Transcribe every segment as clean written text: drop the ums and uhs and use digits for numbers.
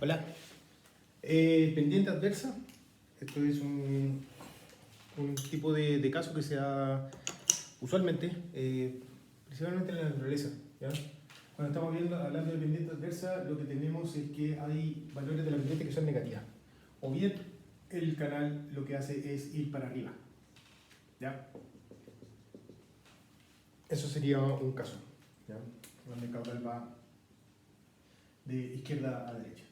Hola. Pendiente adversa. Esto es un tipo de caso que se da usualmente, principalmente en la naturaleza. ¿Ya? Cuando estamos hablando de pendiente adversa, lo que tenemos es que hay valores de la pendiente que son negativas. O bien el canal lo que hace es ir para arriba. ¿Ya? Eso sería un caso. ¿Ya? Donde el caudal va de izquierda a derecha.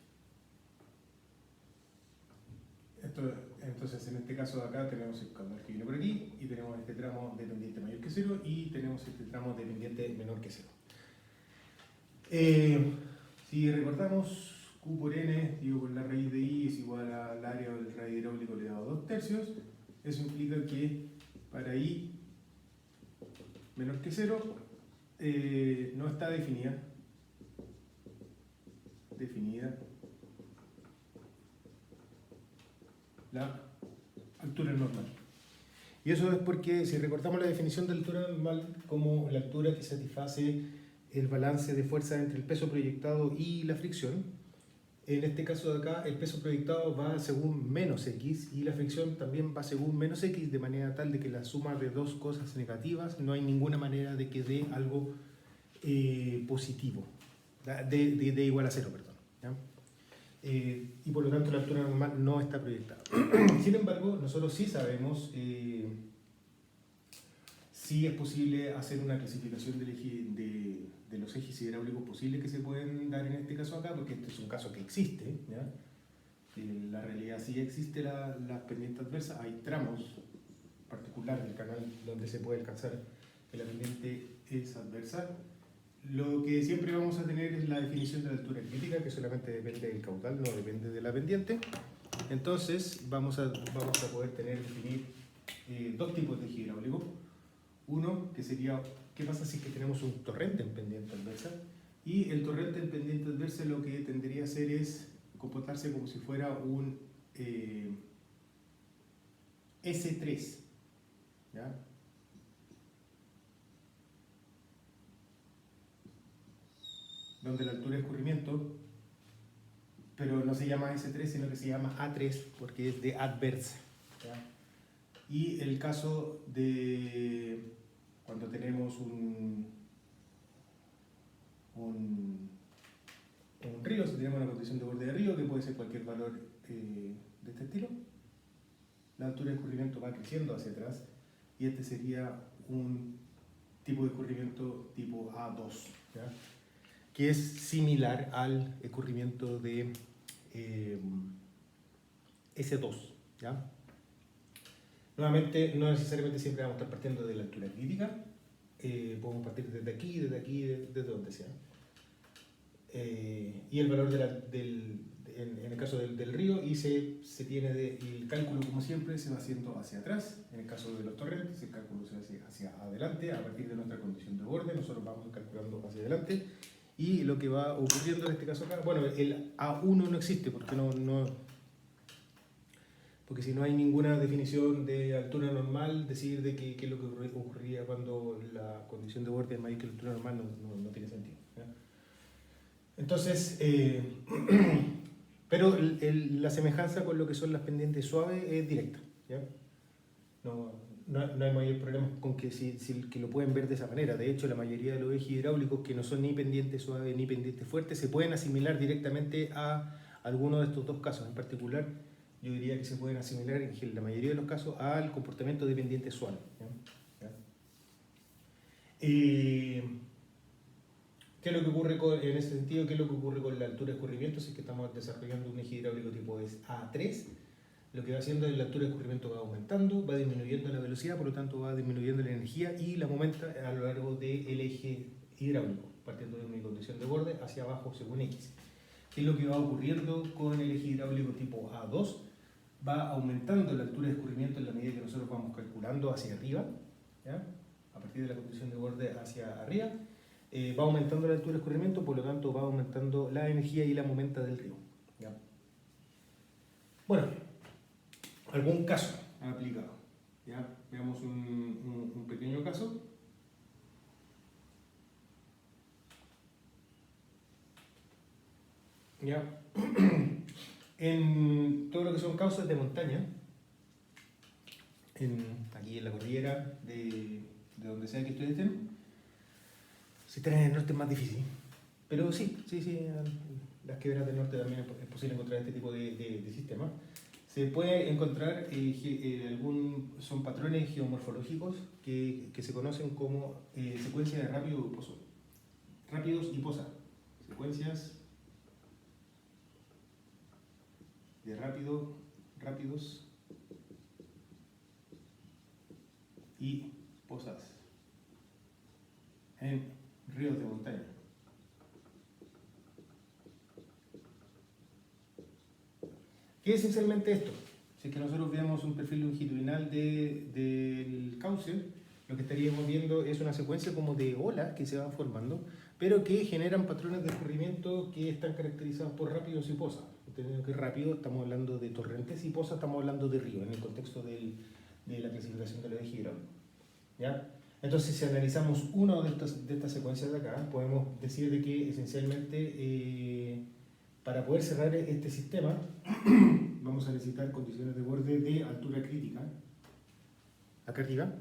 Entonces, en este caso de acá tenemos el caudal que viene por aquí y tenemos este tramo de pendiente mayor que 0 y tenemos este tramo de pendiente menor que 0. Si recordamos, Q por N, digo por la raíz de I es igual al área del radio hidráulico elevado a 2/3, eso implica que para I menor que 0 no está definida la altura normal. Y eso es porque si recordamos la definición de altura normal como la altura que satisface el balance de fuerza entre el peso proyectado y la fricción, en este caso de acá el peso proyectado va según menos x y la fricción también va según menos x, de manera tal de que la suma de dos cosas negativas no hay ninguna manera de que dé algo positivo, de igual a 0, perdón. ¿Ya? Y por lo tanto la altura normal no está proyectada. Sin embargo, nosotros sí sabemos si es posible hacer una clasificación de los ejes hidráulicos posibles que se pueden dar en este caso acá, porque este es un caso que existe. ¿Ya? En la realidad sí existe la pendiente adversa, hay tramos particulares del canal donde se puede alcanzar que la pendiente es adversa. Lo que siempre vamos a tener es la definición de la altura crítica, que solamente depende del caudal, no depende de la pendiente. Entonces vamos a poder definir dos tipos de eje hidráulico. Uno, que sería, ¿qué pasa si es que tenemos un torrente en pendiente adversa? Y el torrente en pendiente adversa lo que tendría a hacer es comportarse como si fuera un S3. ¿Ya? Donde la altura de escurrimiento, pero no se llama S3, sino que se llama A3 porque es de adversa. ¿Ya? Y el caso de cuando tenemos un río, si tenemos una condición de borde de río, que puede ser cualquier valor de este estilo, la altura de escurrimiento va creciendo hacia atrás y este sería un tipo de escurrimiento tipo A2, ¿ya? Que es similar al escurrimiento de S2. ¿Ya? Nuevamente, no necesariamente siempre vamos a estar partiendo de la altura crítica, podemos partir desde aquí, desde donde sea. Y el valor en el caso del río, y se tiene el cálculo, como siempre, se va haciendo hacia atrás. En el caso de los torrentes, el cálculo se hace hacia adelante, a partir de nuestra condición de borde, nosotros vamos calculando hacia adelante. Y lo que va ocurriendo en este caso acá, bueno, el A1 no existe porque si no hay ninguna definición de altura normal, decir de qué es lo que ocurriría cuando la condición de borde es mayor que la altura normal no tiene sentido. ¿Ya? Entonces, pero la semejanza con lo que son las pendientes suaves es directa. ¿Ya? No hay mayor problema con que que lo pueden ver de esa manera. De hecho, la mayoría de los ejes hidráulicos que no son ni pendiente suave ni pendiente fuerte se pueden asimilar directamente a alguno de estos dos casos. En particular, yo diría que se pueden asimilar en la mayoría de los casos al comportamiento de pendiente suave. ¿Ya? ¿Qué es lo que ocurre en ese sentido? ¿Qué es lo que ocurre con la altura de escurrimiento? Si es que estamos desarrollando un eje hidráulico tipo A3, lo que va haciendo es la altura de escurrimiento va aumentando, va disminuyendo la velocidad, por lo tanto va disminuyendo la energía y la aumenta a lo largo del eje hidráulico, partiendo de una condición de borde hacia abajo según X. ¿Qué es lo que va ocurriendo con el eje hidráulico tipo A2? Va aumentando la altura de escurrimiento en la medida que nosotros vamos calculando hacia arriba, ¿ya? A partir de la condición de borde hacia arriba, va aumentando la altura de escurrimiento, por lo tanto va aumentando la energía y la momenta del río. ¿Ya? Bueno, algún caso aplicado. ¿Ya? Veamos un pequeño caso. ¿Ya? En todo lo que son causas de montaña, aquí en la cordillera de donde sea que ustedes estén, si están en el norte es más difícil. Pero sí, en las quebradas del norte también es posible encontrar este tipo de sistemas. Se puede encontrar, son patrones geomorfológicos que se conocen como secuencias de rápidos y posas. Secuencias de rápidos y posas en ríos de montaña. ¿Qué es esencialmente esto? Si es que nosotros vemos un perfil longitudinal del cauce, lo que estaríamos viendo es una secuencia como de olas que se van formando, pero que generan patrones de escurrimiento que están caracterizados por rápidos y posas. Entendiendo que rápido estamos hablando de torrentes y posas estamos hablando de ríos, en el contexto de la clasificación de los ejes hidráulicos. ¿Ya? Entonces, si analizamos una de estas secuencias de acá, podemos decir de que esencialmente para poder cerrar este sistema vamos a necesitar condiciones de borde de altura crítica. Acá arriba,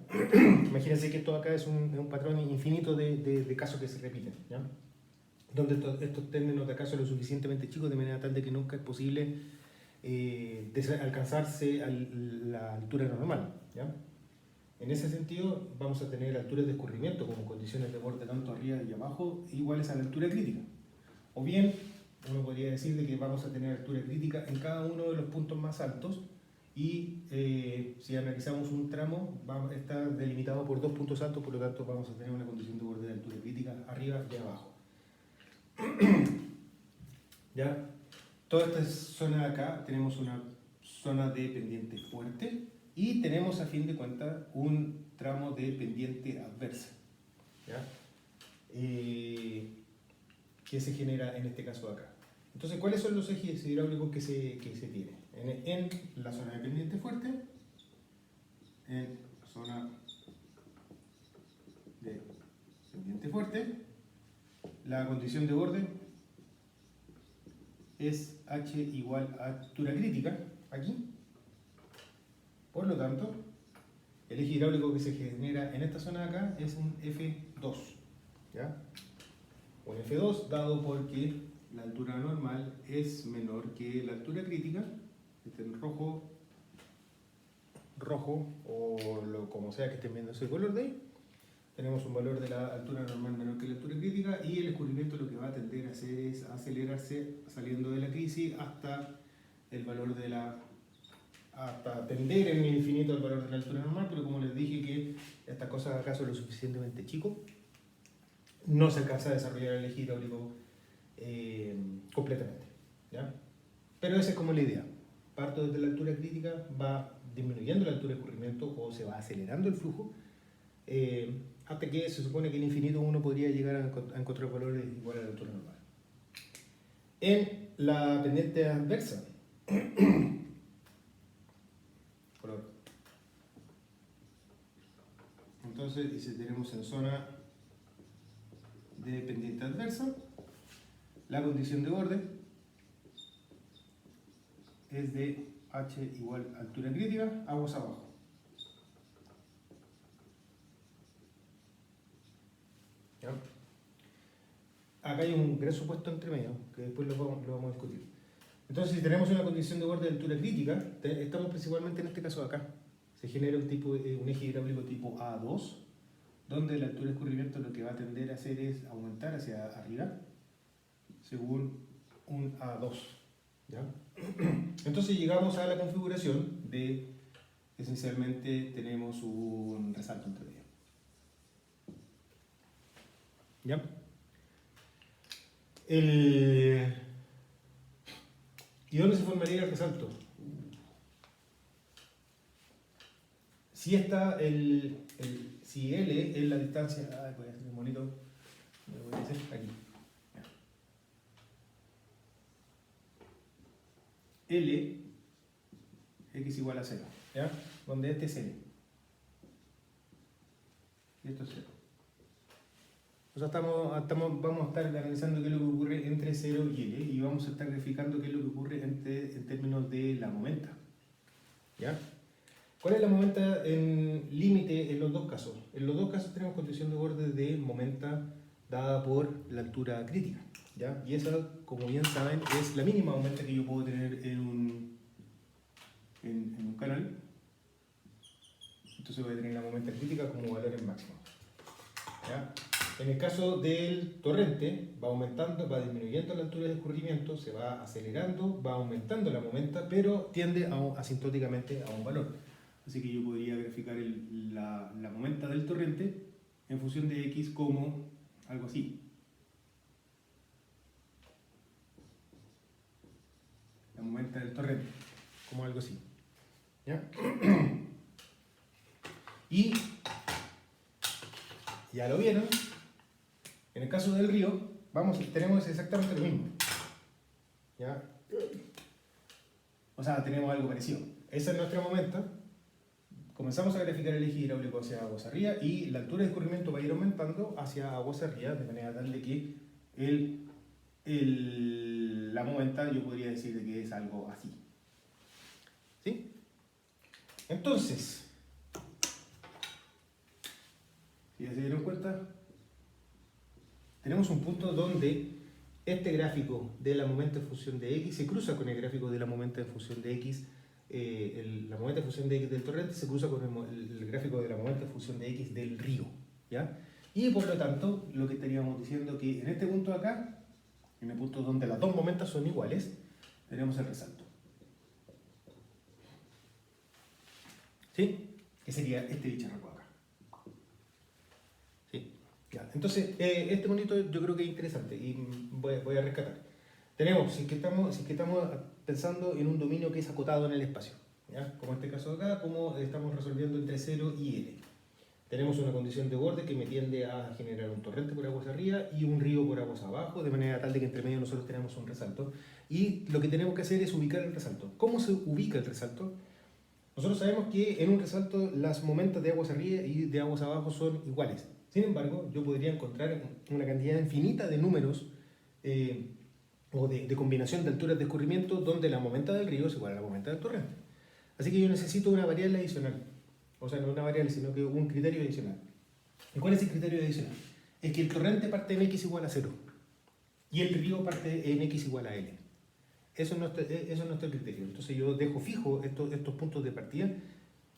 imagínense que esto acá es un patrón infinito de casos que se repiten, ¿ya? Donde estos términos de acá son lo suficientemente chicos de manera tal de que nunca es posible alcanzarse a la altura normal, ¿ya? En ese sentido, vamos a tener alturas de escurrimiento como condiciones de borde tanto arriba y abajo iguales a la altura crítica. O bien, uno podría decir de que vamos a tener altura crítica en cada uno de los puntos más altos y si analizamos un tramo, está delimitado por dos puntos altos, por lo tanto vamos a tener una condición de borde de altura crítica arriba y abajo. ¿Ya? Toda esta zona de acá tenemos una zona de pendiente fuerte y tenemos a fin de cuentas un tramo de pendiente adversa, ¿ya? Que se genera en este caso de acá. Entonces, ¿cuáles son los ejes hidráulicos que se tienen? En la zona de pendiente fuerte, en la zona de pendiente fuerte, la condición de borde es H igual a altura crítica, aquí. Por lo tanto, el eje hidráulico que se genera en esta zona de acá es un F2, ¿ya? Un F2 dado porque la altura normal es menor que la altura crítica, este en rojo o como sea que estén viendo ese color de ahí, tenemos un valor de la altura normal menor que la altura crítica y el escurrimiento lo que va a tender a hacer es acelerarse saliendo de la crisis hasta el valor de hasta tender en el infinito al valor de la altura normal, pero como les dije que estas cosas acá son lo suficientemente chicos, no se alcanza a desarrollar el eje hidráulico completamente, ¿ya? Pero esa es como la idea. Parto desde la altura crítica, va disminuyendo la altura de escurrimiento o se va acelerando el flujo, hasta que se supone que en infinito uno podría llegar a encontrar valores iguales a la altura normal. En la pendiente adversa, color. Entonces, y si tenemos en zona de pendiente adversa, la condición de borde es de H igual a altura crítica, aguas abajo. ¿Ya? Acá hay un gran supuesto entre medio, que después lo vamos a discutir. Entonces, si tenemos una condición de borde de altura crítica, estamos principalmente en este caso de acá. Se genera un eje hidráulico tipo A2, donde la altura de escurrimiento lo que va a tender a hacer es aumentar hacia arriba, según un A2. ¿Ya? Entonces llegamos a la configuración de, esencialmente tenemos un resalto entre medio. ¿Ya? ¿Y dónde se formaría el resalto? Si si L es la distancia, voy a hacer un bonito, voy a hacer aquí. L, x igual a 0, ¿ya? Donde este es L. Y esto es 0. O sea, vamos a estar analizando qué es lo que ocurre entre 0 y L y vamos a estar graficando qué es lo que ocurre en términos de la momenta. ¿Ya? ¿Cuál es la momenta en límite en los dos casos? En los dos casos tenemos condición de borde de momenta dada por la altura crítica. ¿Ya? Y esa, como bien saben, es la mínima momenta que yo puedo tener en un canal. Entonces voy a tener la momenta crítica como valores máximos. ¿Ya? En el caso del torrente, va aumentando, va disminuyendo la altura de escurrimiento, se va acelerando, va aumentando la momenta, pero tiende asintóticamente a un valor. Así que yo podría graficar la momenta del torrente en función de x como algo así. La momenta del torrente, como algo así. ¿Ya? Y ya lo vieron. En el caso del río, tenemos exactamente lo mismo. ¿Ya? O sea, tenemos algo parecido. Esa es nuestra momenta. Comenzamos a graficar el eje hidráulico hacia aguas arriba y la altura de escurrimiento va a ir aumentando hacia aguas arriba, de manera tal de que la momenta yo podría decir de que es algo así. ¿Sí? Entonces, si ya se dieron cuenta, tenemos un punto donde este gráfico de la momenta en función de x se cruza con el gráfico de la momenta en función de x, la momenta en función de x del torrente se cruza con el gráfico de la momenta en función de x del río. ¿Ya? Y por lo tanto, lo que estaríamos diciendo que en este punto de acá, en el punto donde las dos momentas son iguales, tenemos el resalto. ¿Sí? Que sería este bicharraco acá. ¿Sí? Ya. Entonces, este monito yo creo que es interesante y voy a rescatar. Tenemos, si es que estamos pensando en un dominio que es acotado en el espacio, ¿ya? Como en este caso acá, como estamos resolviendo entre 0 y L. Tenemos una condición de borde que me tiende a generar un torrente por aguas arriba y un río por aguas abajo, de manera tal de que entre medio nosotros tenemos un resalto. Y lo que tenemos que hacer es ubicar el resalto. ¿Cómo se ubica el resalto? Nosotros sabemos que en un resalto las momentas de aguas arriba y de aguas abajo son iguales. Sin embargo, yo podría encontrar una cantidad infinita de números o de combinación de alturas de escurrimiento donde la momenta del río es igual a la momenta del torrente. Así que yo necesito una variable adicional. O sea, no una variable, sino que un criterio adicional. ¿Y cuál es el criterio adicional? Es que el torrente parte en x igual a 0 y el río parte en x igual a l. Eso es nuestro criterio. Entonces yo dejo fijo estos puntos de partida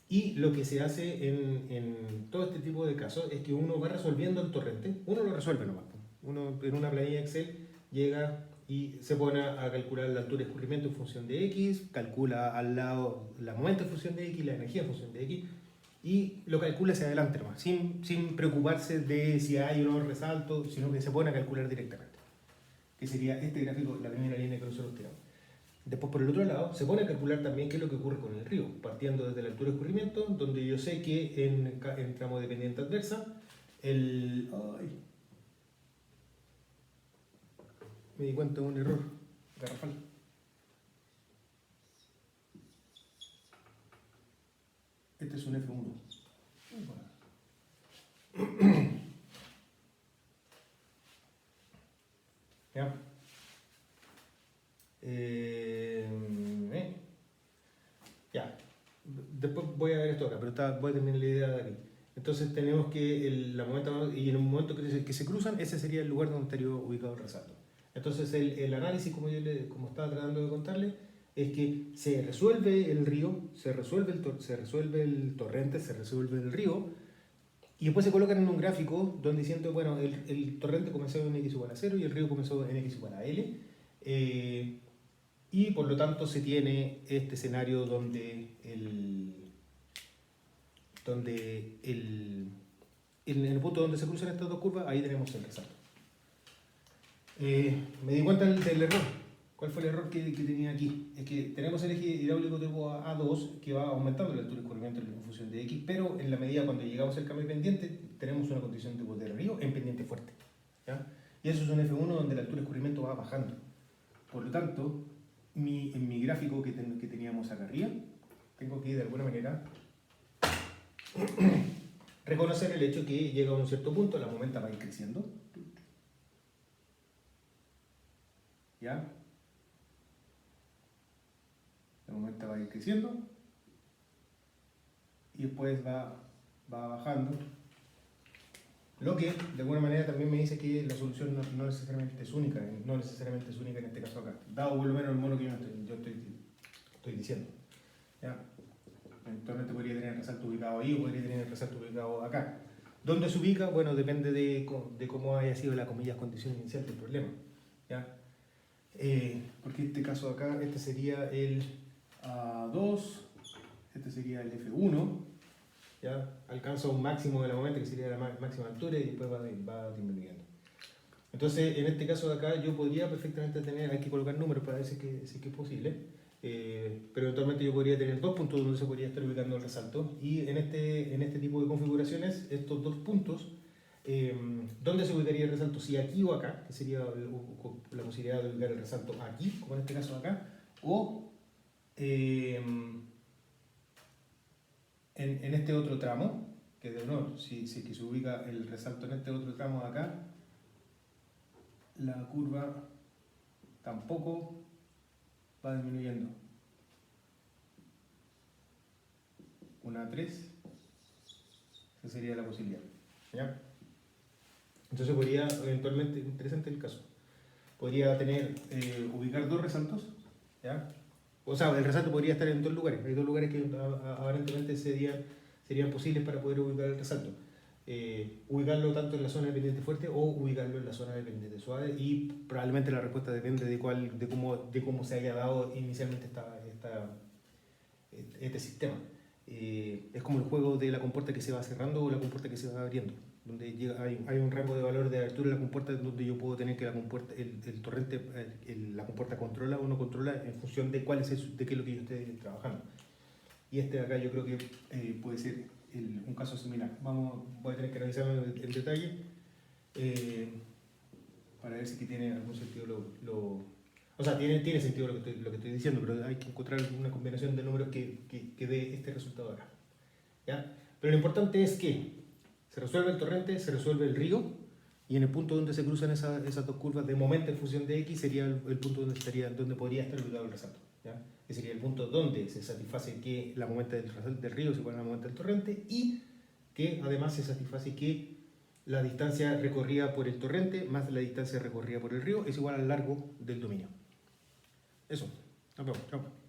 y lo que se hace en todo este tipo de casos es que uno va resolviendo el torrente. Uno lo resuelve nomás. Uno en una planilla Excel llega y se pone a calcular la altura de escurrimiento en función de x, calcula al lado la momento en función de x, la energía en función de x, y lo calcula hacia adelante nomás, sin preocuparse de si hay o no resaltos, sino que se pone a calcular directamente. Que sería este gráfico, la primera línea que nosotros tiramos. Después, por el otro lado, se pone a calcular también qué es lo que ocurre con el río, partiendo desde la altura de escurrimiento, donde yo sé que en tramo de pendiente adversa, me di cuenta de un error garrafal. Este es un F1. ¿Ya? Ya. Después voy a ver esto acá, pero voy a terminar la idea de aquí. Entonces tenemos que la momenta, y en un momento que se cruzan, ese sería el lugar donde estaría ubicado el resalto. Entonces el análisis, como estaba tratando de contarle, es que se resuelve el río, se resuelve el torrente, se resuelve el río, y después se colocan en un gráfico donde diciendo, bueno, el torrente comenzó en x igual a 0 y el río comenzó en x igual a l. Y por lo tanto se tiene este escenario donde en el punto donde se cruzan estas dos curvas, ahí tenemos el resalto. Me di cuenta del error. ¿Cuál fue el error que tenía aquí? Es que tenemos el eje hidráulico tipo A2 que va aumentando la altura de escurrimiento en función de X, pero en la medida cuando llegamos al cambio de pendiente, tenemos una condición de borde del río en pendiente fuerte. ¿Ya? Y eso es un F1 donde la altura de escurrimiento va bajando. Por lo tanto, en mi gráfico que teníamos acá arriba, tengo que de alguna manera reconocer el hecho que llega a un cierto punto, la momenta va a ir creciendo. ¿Ya? La momenta va a ir creciendo y después va bajando. Lo que de alguna manera también me dice que la solución no necesariamente es única, no necesariamente es única en este caso acá, dado por lo menos el mono que yo estoy diciendo. ¿Ya? Eventualmente podría tener el resalto ubicado ahí o podría tener el resalto ubicado acá. ¿Dónde se ubica? Bueno, depende de cómo haya sido la comillas condición inicial del problema. ¿Ya? Porque en este caso acá, este sería el A2, este sería el F1. ¿Ya? Alcanza un máximo de la momento que sería la máxima altura y después va disminuyendo. Entonces, en este caso de acá, yo podría perfectamente tener, hay que colocar números para ver si es que es posible, pero eventualmente yo podría tener dos puntos donde se podría estar ubicando el resalto, y en este tipo de configuraciones, estos dos puntos, ¿dónde se ubicaría el resalto? Si aquí o acá, que sería la posibilidad de ubicar el resalto aquí, como en este caso acá, o en este otro tramo, que de honor, si que se ubica el resalto en este otro tramo de acá, la curva tampoco va disminuyendo. Una 3, esa sería la posibilidad. ¿Ya? Entonces podría, eventualmente, interesante el caso, podría tener, ubicar dos resaltos, ¿ya? O sea, el resalto podría estar en dos lugares. Hay dos lugares que aparentemente serían posibles para poder ubicar el resalto. Ubicarlo tanto en la zona de pendiente fuerte o ubicarlo en la zona de pendiente suave, y probablemente la respuesta depende de cómo se haya dado inicialmente este sistema. Es como el juego de la compuerta que se va cerrando o la compuerta que se va abriendo, donde hay un rango de valor de abertura de la compuerta donde yo puedo tener que la compuerta, el torrente, la compuerta controla o no controla en función de de qué es lo que yo esté trabajando. Y este de acá yo creo que puede ser un caso similar. Voy a tener que revisarlo en detalle para ver si que tiene algún sentido o sea, tiene sentido lo que estoy diciendo, pero hay que encontrar una combinación de números que dé este resultado acá. ¿Ya? Pero lo importante es que se resuelve el torrente, se resuelve el río, y en el punto donde se cruzan esas dos curvas de momento en función de X sería el punto donde podría estar ubicado el resalto. ¿Ya? Que sería el punto donde se satisface que la momenta del río es igual a la momenta del torrente, y que además se satisface que la distancia recorrida por el torrente más la distancia recorrida por el río es igual al largo del dominio. Eso. Nos vemos. Chao.